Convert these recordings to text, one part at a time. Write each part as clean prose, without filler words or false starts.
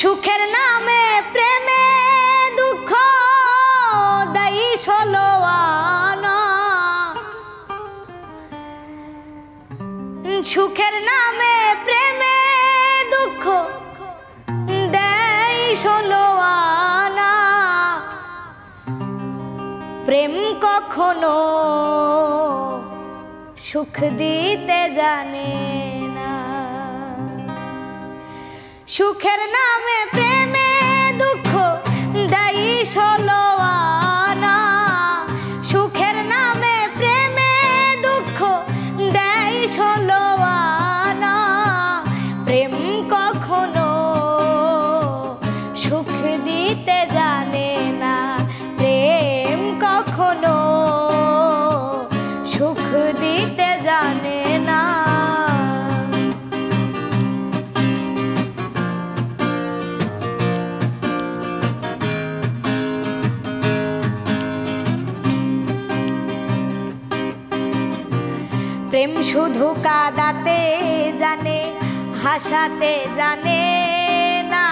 সুখের নামে প্রেমে দুঃখ দেই ষোলো আনা। সুখের নামে প্রেমে দুঃখ দেই ষোলো আনা। প্রেম কখনো সুখ দিতে জানে না। সুখের নামে প্রেমে দুঃখ দেই ষোলো আনা। সুখের নামে প্রেমে দুঃখ দেই ষোলো আনা। প্রেম কখনো সুখ দিতে জানে না। প্রেম কখনো সুখ দিতে জানে না। প্রেম শুধু কাঁদাতে জানে, হাসাতে জানে না।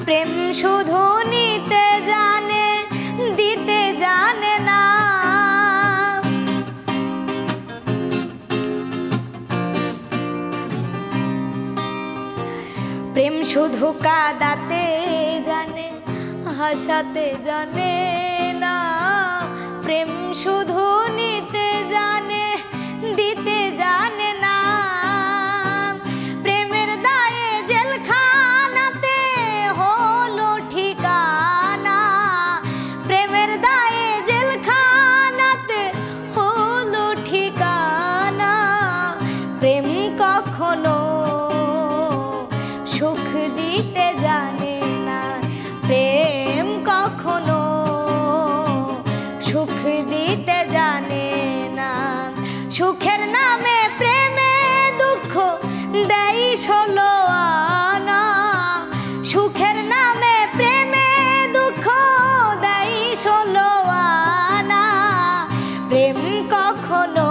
প্রেম শুধু নিতে জানে, দিতে জানে না। প্রেম শুধু কাঁদাতে জানে, হাসাতে জানে না। প্রেম শুধু নিতে জানে, দিতে জানে না। প্রেমের দায়ে জেলখানাতে হলো ঠিকানা। প্রেমের দায়ে জেলখানাতে হলো ঠিকানা। প্রেম কখনো সুখ দিতে জানে না। প্রেম কখনো সুখ দিতে জানে না। সুখের নামে প্রেমে দুঃখ দেই ষোলো আনা। সুখের নামে প্রেমে দুঃখ দেই ষোলো আনা। প্রেম কখনো